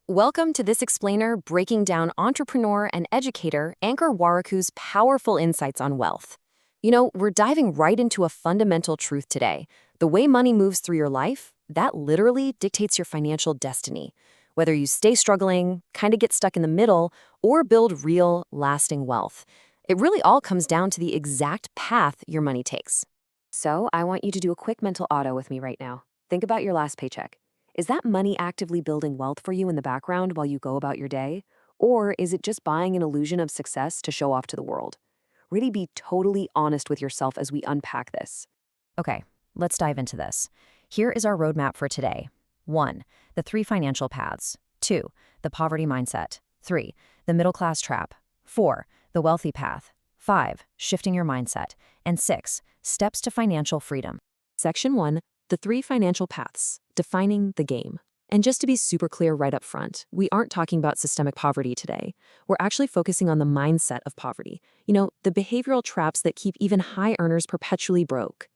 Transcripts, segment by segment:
Welcome to this explainer breaking down entrepreneur and educator Ankur Wariku's powerful insights on wealth. We're diving right into a fundamental truth today. The way money moves through your life, that literally dictates your financial destiny. Whether you stay struggling, kind of get stuck in the middle, or build real, lasting wealth. It really all comes down to the exact path your money takes. So I want you to do a quick mental auto with me right now. Think about your last paycheck. Is that money actively building wealth for you in the background while you go about your day? Or is it just buying an illusion of success to show off to the world? Really be totally honest with yourself as we unpack this. Okay, let's dive into this. Here is our roadmap for today. 1. The 3 financial paths. 2. The poverty mindset. 3. The middle class trap. 4. The wealthy path. 5. Shifting your mindset. And 6. Steps to financial freedom. Section 1. The 3 financial paths, defining the game. And just to be super clear right up front, we aren't talking about systemic poverty today. We're actually focusing on the mindset of poverty. The behavioral traps that keep even high earners perpetually broke.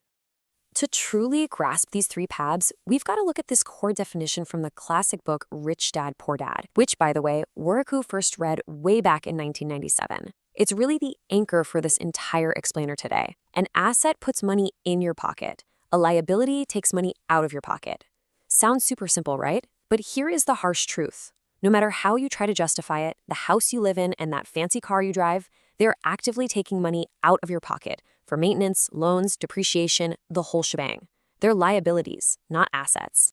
To truly grasp these 3 paths, we've got to look at this core definition from the classic book Rich Dad, Poor Dad, which, by the way, Wariku first read way back in 1997. It's really the anchor for this entire explainer today. An asset puts money in your pocket. A liability takes money out of your pocket. Sounds super simple, right? But here is the harsh truth. No matter how you try to justify it, the house you live in and that fancy car you drive, they're actively taking money out of your pocket for maintenance, loans, depreciation, the whole shebang. They're liabilities, not assets.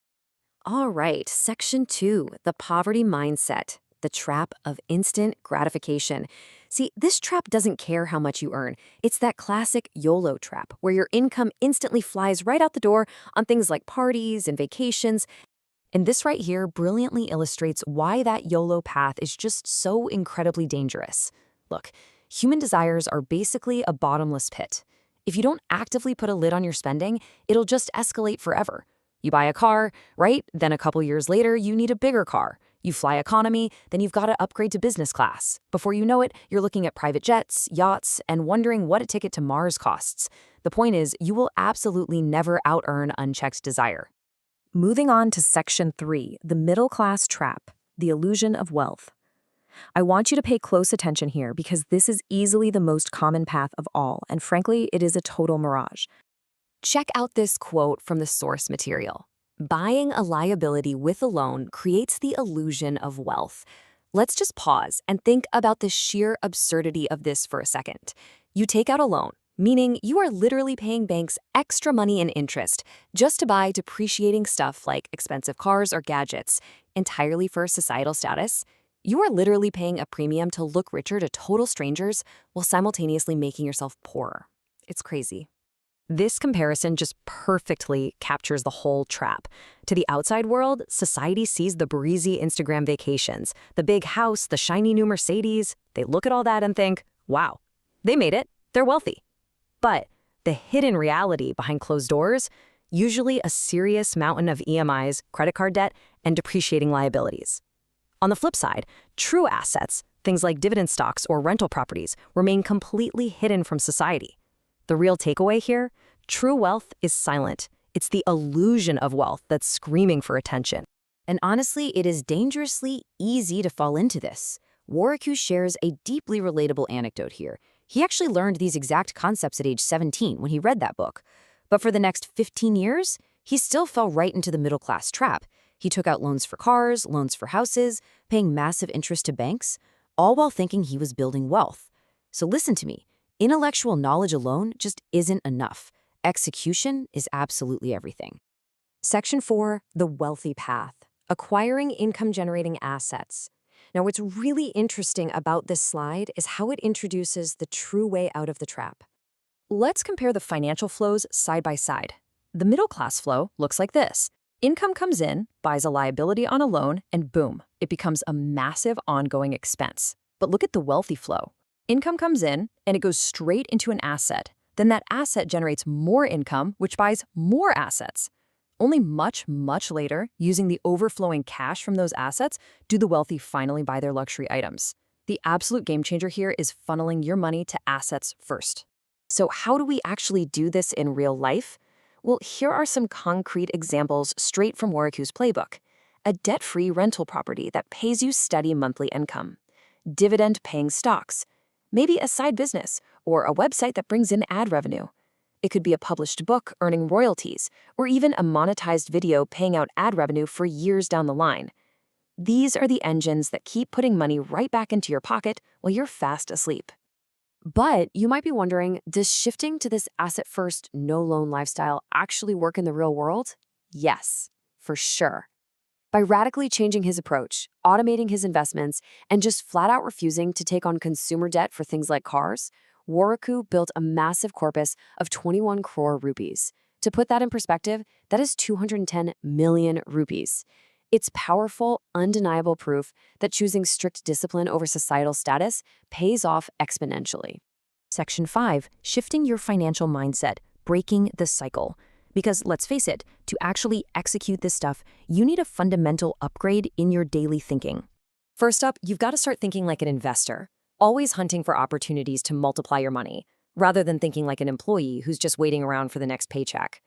All right, Section 2, the poverty mindset, the trap of instant gratification. See, this trap doesn't care how much you earn. It's that classic YOLO trap, where your income instantly flies right out the door on things like parties and vacations. And this right here brilliantly illustrates why that YOLO path is just so incredibly dangerous. Look, human desires are basically a bottomless pit. If you don't actively put a lid on your spending, it'll just escalate forever. You buy a car, right? Then a couple years later, you need a bigger car. You fly economy, then you've got to upgrade to business class. Before you know it, you're looking at private jets, yachts, and wondering what a ticket to Mars costs. The point is, you will absolutely never out-earn unchecked desire. Moving on to Section 3, the middle class trap, the illusion of wealth. I want you to pay close attention here because this is easily the most common path of all, and frankly, it is a total mirage. Check out this quote from the source material. Buying a liability with a loan creates the illusion of wealth. Let's just pause and think about the sheer absurdity of this for a second. You take out a loan, meaning you are literally paying banks extra money and interest just to buy depreciating stuff like expensive cars or gadgets, entirely for societal status. You are literally paying a premium to look richer to total strangers while simultaneously making yourself poorer. It's crazy. This comparison just perfectly captures the whole trap. To the outside world, society sees the breezy Instagram vacations, the big house, the shiny new Mercedes. They look at all that and think, wow, they made it, they're wealthy. But the hidden reality behind closed doors, usually a serious mountain of EMIs, credit card debt, and depreciating liabilities. On the flip side, true assets, things like dividend stocks or rental properties, remain completely hidden from society. The real takeaway here, true wealth is silent. It's the illusion of wealth that's screaming for attention. And honestly, it is dangerously easy to fall into this. Wariku shares a deeply relatable anecdote here. He actually learned these exact concepts at age 17 when he read that book. But for the next 15 years, he still fell right into the middle class trap. He took out loans for cars, loans for houses, paying massive interest to banks, all while thinking he was building wealth. So listen to me. Intellectual knowledge alone just isn't enough. Execution is absolutely everything. Section 4, the wealthy path, acquiring income-generating assets. Now, what's really interesting about this slide is how it introduces the true way out of the trap. Let's compare the financial flows side by side. The middle class flow looks like this. Income comes in, buys a liability on a loan, and boom, it becomes a massive ongoing expense. But look at the wealthy flow. Income comes in, and it goes straight into an asset. Then that asset generates more income, which buys more assets. Only much, much later, using the overflowing cash from those assets, do the wealthy finally buy their luxury items. The absolute game changer here is funneling your money to assets first. So how do we actually do this in real life? Well, here are some concrete examples straight from Wariku's playbook. a debt-free rental property that pays you steady monthly income, dividend-paying stocks, maybe a side business or a website that brings in ad revenue. It could be a published book earning royalties, or even a monetized video paying out ad revenue for years down the line. These are the engines that keep putting money right back into your pocket while you're fast asleep. But you might be wondering, does shifting to this asset-first, no-loan lifestyle actually work in the real world? Yes, for sure. By radically changing his approach, automating his investments, and just flat-out refusing to take on consumer debt for things like cars, Waraku built a massive corpus of 21 crore rupees. To put that in perspective, that is 210 million rupees. It's powerful, undeniable proof that choosing strict discipline over societal status pays off exponentially. Section 5, shifting your financial mindset, breaking the cycle. Because let's face it, to actually execute this stuff, you need a fundamental upgrade in your daily thinking. First up, you've got to start thinking like an investor, always hunting for opportunities to multiply your money, rather than thinking like an employee who's just waiting around for the next paycheck.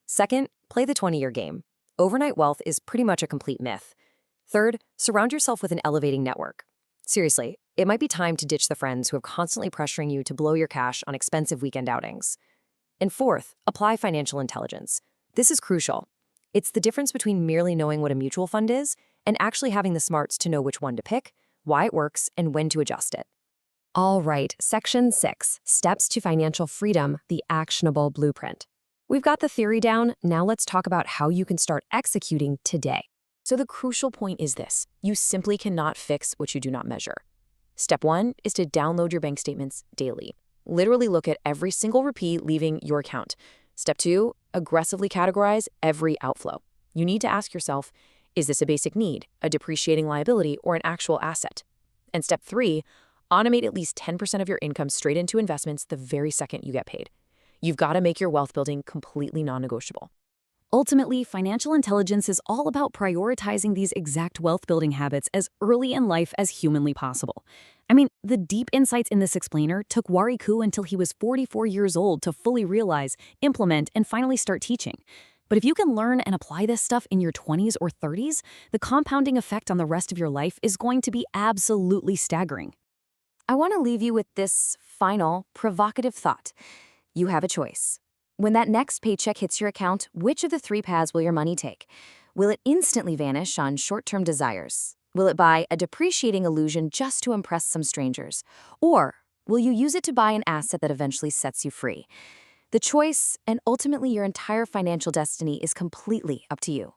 Second, play the 20-year game. Overnight wealth is pretty much a complete myth. Third, surround yourself with an elevating network. Seriously, it might be time to ditch the friends who are constantly pressuring you to blow your cash on expensive weekend outings. And fourth, apply financial intelligence. This is crucial. It's the difference between merely knowing what a mutual fund is and actually having the smarts to know which one to pick, why it works, and when to adjust it. All right, Section 6, Steps to Financial Freedom, the Actionable Blueprint. We've got the theory down, now let's talk about how you can start executing today. So the crucial point is this: you simply cannot fix what you do not measure. Step 1 is to download your bank statements daily. Literally look at every single rupee leaving your account. Step 2, aggressively categorize every outflow. You need to ask yourself, is this a basic need, a depreciating liability, or an actual asset? And step 3, automate at least 10% of your income straight into investments the very second you get paid. You've got to make your wealth building completely non-negotiable. Ultimately, financial intelligence is all about prioritizing these exact wealth building habits as early in life as humanly possible. I mean, the deep insights in this explainer took Wariku until he was 44 years old to fully realize, implement, and finally start teaching. But if you can learn and apply this stuff in your 20s or 30s, the compounding effect on the rest of your life is going to be absolutely staggering. I want to leave you with this final, provocative thought. You have a choice. When that next paycheck hits your account, which of the 3 paths will your money take? Will it instantly vanish on short-term desires? Will it buy a depreciating illusion just to impress some strangers? Or will you use it to buy an asset that eventually sets you free? The choice, and ultimately your entire financial destiny, is completely up to you.